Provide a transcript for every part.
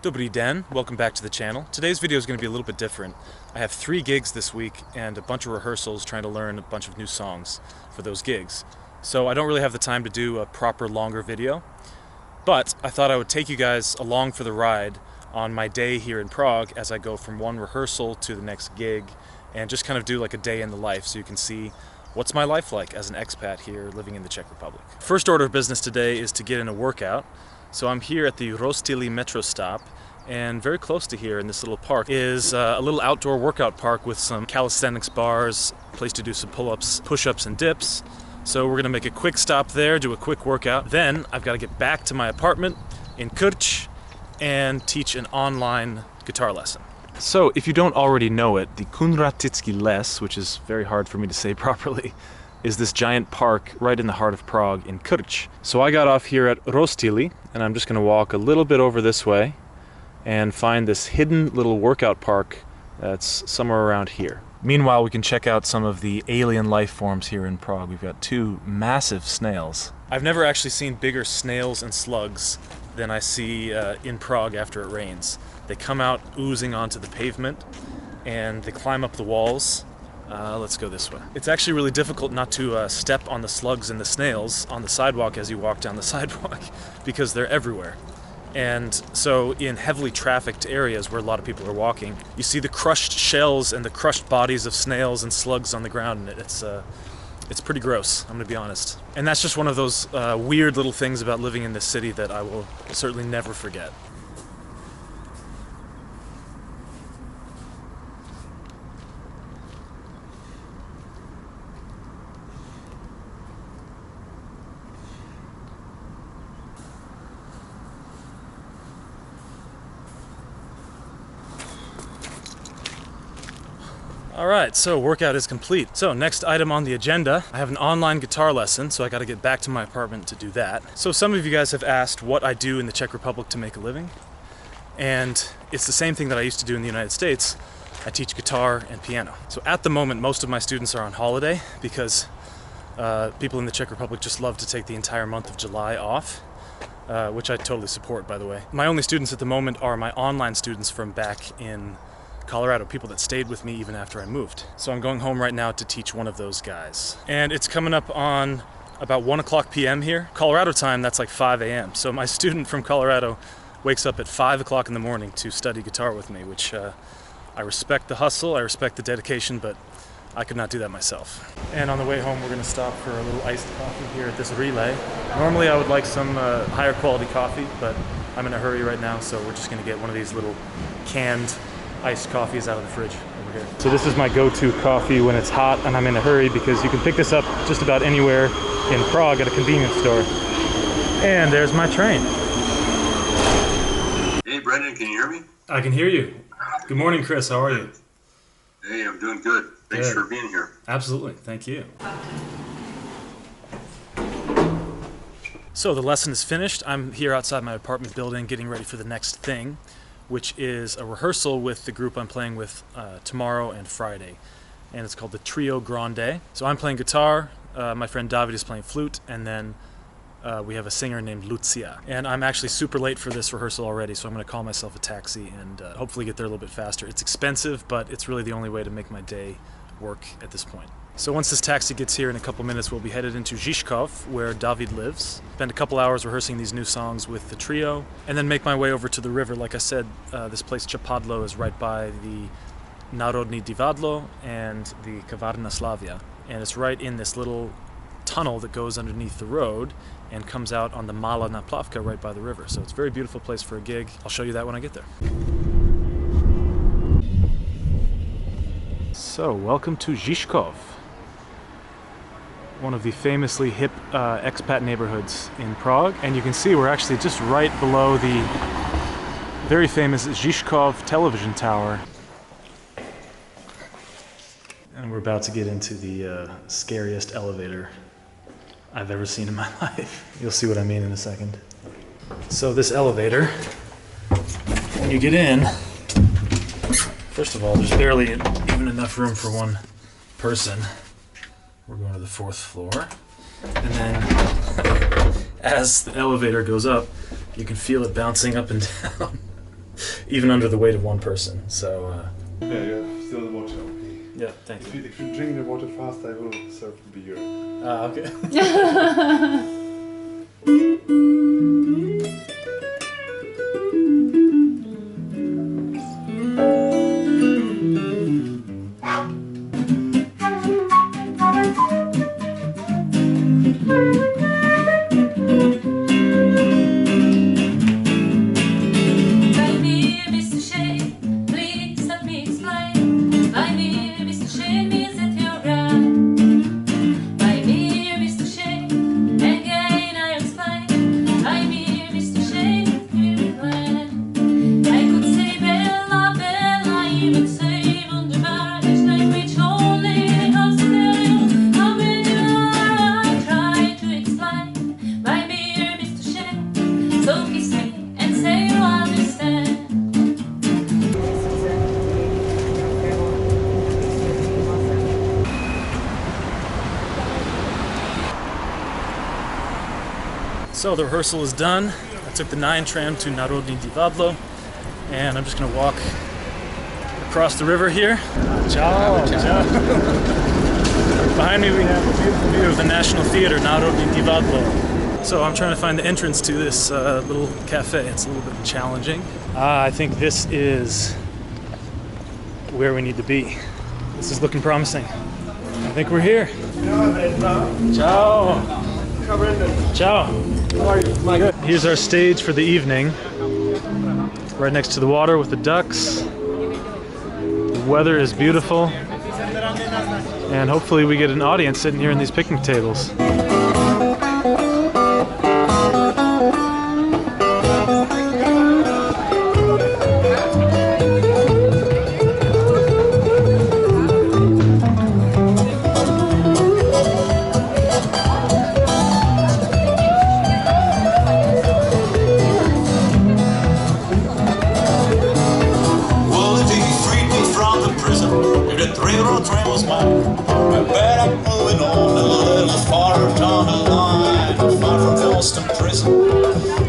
Dobry den, welcome back to the channel. Today's video is going to be a little bit different. I have 3 gigs this week and a bunch of rehearsals trying to learn a bunch of new songs for those gigs. So I don't really have the time to do a proper longer video, but I thought I would take you guys along for the ride on my day here in Prague as I go from one rehearsal to the next gig and just kind of do like a day in the life so you can see what's my life like as an expat here living in the Czech Republic. First order of business today is to get in a workout. So I'm here at the Rostyly metro stop, and very close to here in this little park is a little outdoor workout park with some calisthenics bars, a place to do some pull-ups, push-ups, and dips. So we're gonna make a quick stop there, do a quick workout. Then I've got to get back to my apartment in Krč and teach an online guitar lesson. So if you don't already know it, the Kunratický les, which is very hard for me to say properly, is this giant park right in the heart of Prague in Krč. So I got off here at Rostyly, and I'm just gonna walk a little bit over this way and find this hidden little workout park that's somewhere around here. Meanwhile, we can check out some of the alien life forms here in Prague. We've got 2 massive snails. I've never actually seen bigger snails and slugs than I see in Prague after it rains. They come out oozing onto the pavement and they climb up the walls. Let's go this way. It's actually really difficult not to step on the slugs and the snails on the sidewalk as you walk down the sidewalk because they're everywhere. And so in heavily trafficked areas where a lot of people are walking, you see the crushed shells and the crushed bodies of snails and slugs on the ground, and it's pretty gross, I'm gonna be honest. And that's just one of those weird little things about living in this city that I will certainly never forget. Alright, so workout is complete. So next item on the agenda, I have an online guitar lesson, so I gotta get back to my apartment to do that. So some of you guys have asked what I do in the Czech Republic to make a living, and it's the same thing that I used to do in the United States. I teach guitar and piano. So at the moment, most of my students are on holiday because people in the Czech Republic just love to take the entire month of July off, which I totally support, by the way. My only students at the moment are my online students from back in Colorado, people that stayed with me even after I moved. So I'm going home right now to teach one of those guys. And it's coming up on about 1 o'clock p.m. here. Colorado time, that's like 5 a.m. So my student from Colorado wakes up at 5 o'clock in the morning to study guitar with me, which I respect the hustle, I respect the dedication, but I could not do that myself. And on the way home, we're gonna stop for a little iced coffee here at this relay. Normally I would like some higher quality coffee, but I'm in a hurry right now, so we're just gonna get one of these little canned iced coffees out of the fridge over here. So this is my go-to coffee when it's hot and I'm in a hurry, because you can pick this up just about anywhere in Prague at a convenience store. And there's my train. Hey Brendan, can you hear me? I can hear you. Good morning, Chris. How are you? Hey, I'm doing good. Thanks for being here. Absolutely. Thank you. So the lesson is finished. I'm here outside my apartment building getting ready for the next thing, which is a rehearsal with the group I'm playing with tomorrow and Friday. And it's called the Trio Grande. So I'm playing guitar, my friend David is playing flute, and then we have a singer named Lucia. And I'm actually super late for this rehearsal already, so I'm gonna call myself a taxi and hopefully get there a little bit faster. It's expensive, but it's really the only way to make my day work at this point. So once this taxi gets here in a couple minutes, we'll be headed into Žižkov, where David lives. Spend a couple hours rehearsing these new songs with the trio, and then make my way over to the river. Like I said, this place Chapadlo is right by the Národní divadlo and the Kavárna Slavia. And it's right in this little tunnel that goes underneath the road and comes out on the Malá Naplavka right by the river. So it's a very beautiful place for a gig. I'll show you that when I get there. So, welcome to Žižkov, one of the famously hip expat neighborhoods in Prague. And you can see we're actually just right below the very famous Žižkov television tower. And we're about to get into the scariest elevator I've ever seen in my life. You'll see what I mean in a second. So this elevator, when you get in, first of all, there's barely even enough room for one person. We're going to the 4th floor. And then as the elevator goes up, you can feel it bouncing up and down. even under the weight of one person. So Yeah, you have still the water. Okay. yeah, thank you. If you drink the water fast, I will serve the beer. Okay. So the rehearsal is done. I took the 9 tram to Národní divadlo, and I'm just gonna walk across the river here. Ciao. Ciao. Behind me we have a beautiful view of the National Theatre, Národní divadlo. So I'm trying to find the entrance to this little cafe. It's a little bit challenging. I think this is where we need to be. This is looking promising. I think we're here. Ciao. Ciao. How are you? Good. Here's our stage for the evening. Right next to the water with the ducks. The weather is beautiful. And hopefully we get an audience sitting here in these picnic tables.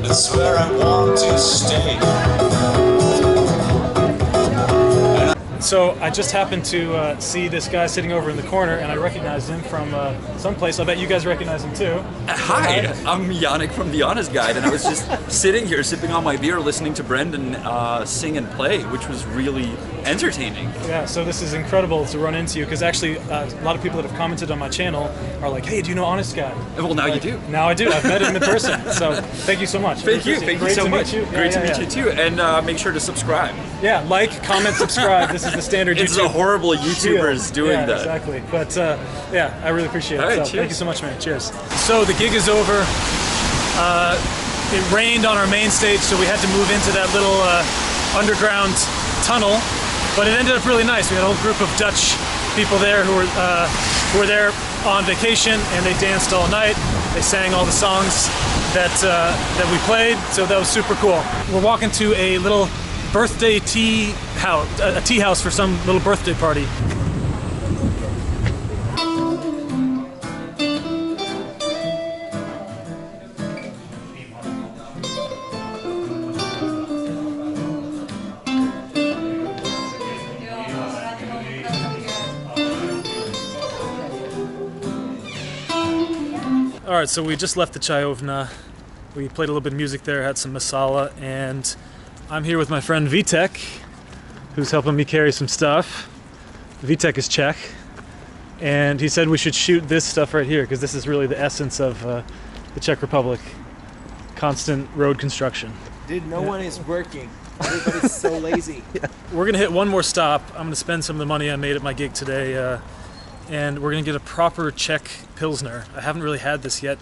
That's where I want to stay. So I just happened to see this guy sitting over in the corner, and I recognized him from someplace. I bet you guys recognize him too. Hi, I'm Yannick from The Honest Guide, and I was just sitting here sipping on my beer listening to Brendan sing and play, which was really entertaining. Yeah, so this is incredible to run into you, because actually a lot of people that have commented on my channel are like, hey, do you know Honest Guy? Well, now you do. Now I do. I've met him in person, so thank you so much. Thank you so much. Meet you. Great to meet you too, and make sure to subscribe. Yeah, like, comment, subscribe. This is the standard It's YouTube. the horrible YouTubers doing yeah, that. Exactly. But yeah, I really appreciate it. All right, So, cheers. thank you so much, man. Cheers. So the gig is over. It rained on our main stage, so we had to move into that little underground tunnel. But it ended up really nice. We had a whole group of Dutch people there who were there on vacation, and they danced all night. They sang all the songs that we played, so that was super cool. We're walking to a little birthday tea house, a tea house for some little birthday party. All right, so we just left the Chajovna. We played a little bit of music there, had some masala, and I'm here with my friend Vitek, who's helping me carry some stuff. Vitek is Czech, and he said we should shoot this stuff right here, because this is really the essence of the Czech Republic. Constant road construction. Dude, no one is working. Everybody's so lazy. Yeah. We're gonna hit one more stop. I'm gonna spend some of the money I made at my gig today, and we're gonna get a proper Czech Pilsner. I haven't really had this yet,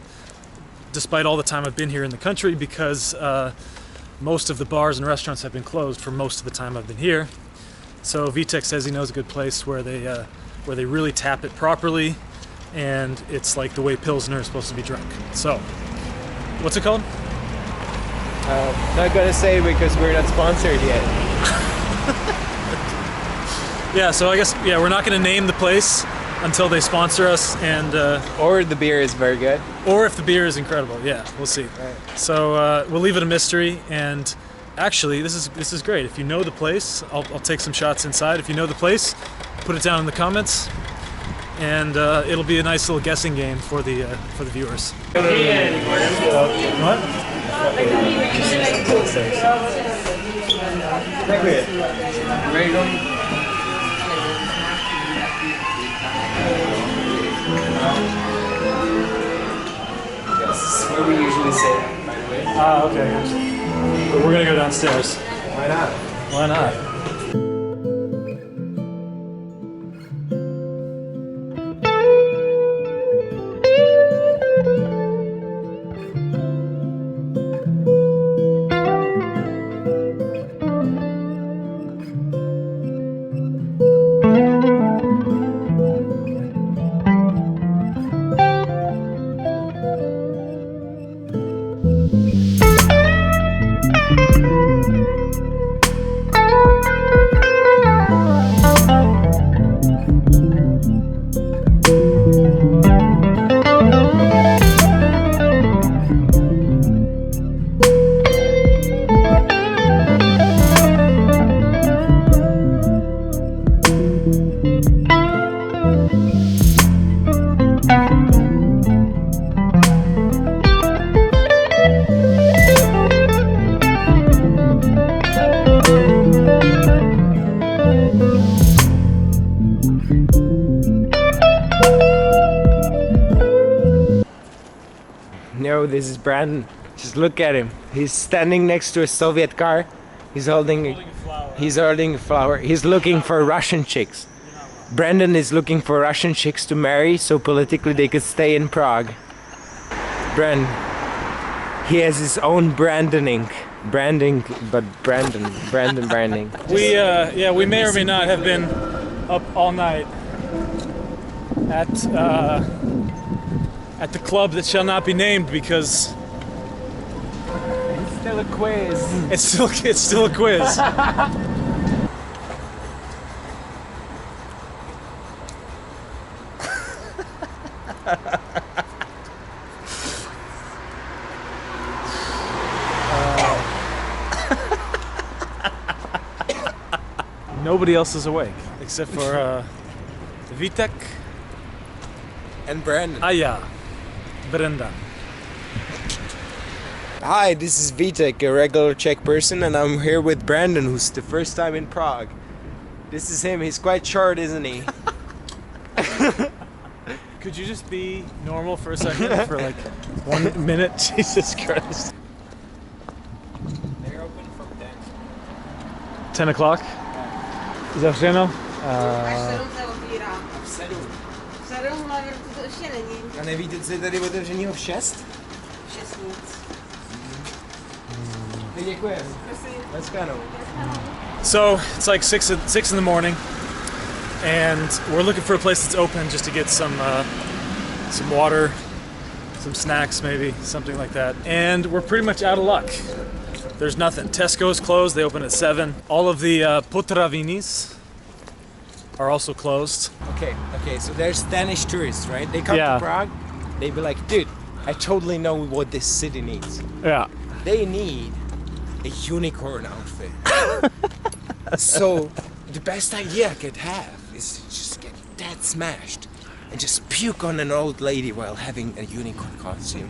despite all the time I've been here in the country, because most of the bars and restaurants have been closed for most of the time I've been here. So Vitek says he knows a good place where they really tap it properly, and it's like the way Pilsner is supposed to be drunk. So, what's it called? Not gonna say because we're not sponsored yet. Yeah, so I guess, yeah, we're not gonna name the place until they sponsor us, and Or the beer is very good. or if the beer is incredible. Yeah, we'll see. Right. So we'll leave it a mystery, and Actually, this is great. If you know the place, I'll take some shots inside. If you know the place, put it down in the comments, and it'll be a nice little guessing game for the viewers. What? This is where we usually sit, by the way. Ah, okay. But we're gonna go downstairs. Why not? Why not? No, this is Brandon. Just look at him. He's standing next to a Soviet car. He's holding a flower. He's looking for Russian chicks. Brandon is looking for Russian chicks to marry so politically they could stay in Prague. Brandon. He has his own branding. Branding. We may or may not have been up all night at the club that shall not be named because It's still a quiz. it's still a quiz. Nobody else is awake except for Vitek And Brandon. Aya Brenda. Hi, this is Vitek, a regular Czech person, and I'm here with Brandon, who's the first time in Prague. This is him. He's quite short, isn't he? Could you just be normal for a second for like 1 minute? Jesus Christ. They're open from 10. 10 o'clock? Zavřeno? A nevíte, co je tady otevřenýho v 6? Děkuji. Let's go. So it's like 6 in the morning, and we're looking for a place that's open just to get some water, some snacks maybe, something like that. And we're pretty much out of luck. There's nothing. Tesco's closed. They open at 7. All of the potravinis are also closed. Okay, so there's Danish tourists, right? They come Yeah. to Prague, they be like, dude, I totally know what this city needs. Yeah. They need a unicorn outfit. So the best idea I could have is to just get that smashed and just puke on an old lady while having a unicorn costume.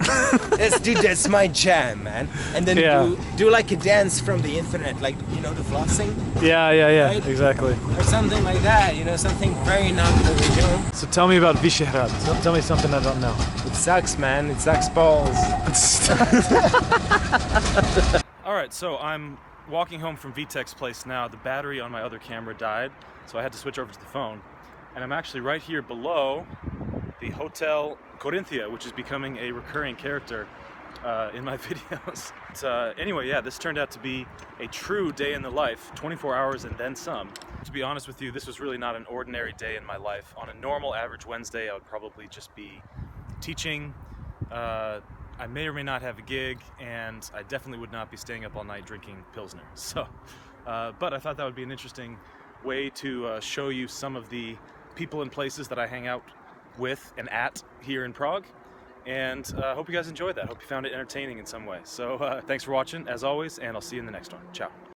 That's my jam, man. And then Yeah. do like a dance from the internet, like, you know, the flossing Yeah, Right? exactly. or something like that, you know, something very not original. So tell me about Visegrad. Tell me something I don't know. It sucks, man. It sucks balls. All right, so I'm walking home from Vitek's place now. The battery on my other camera died, so I had to switch over to the phone. And I'm actually right here below the Hotel Corinthia, which is becoming a recurring character in my videos. But, anyway, yeah, this turned out to be a true day in the life, 24 hours and then some. To be honest with you, this was really not an ordinary day in my life. On a normal average Wednesday, I would probably just be teaching. I may or may not have a gig, and I definitely would not be staying up all night drinking Pilsner. So, but I thought that would be an interesting way to show you some of the people and places that I hang out with and at here in Prague. And I hope you guys enjoyed that. Hope you found it entertaining in some way. So thanks for watching, as always, and I'll see you in the next one. Ciao.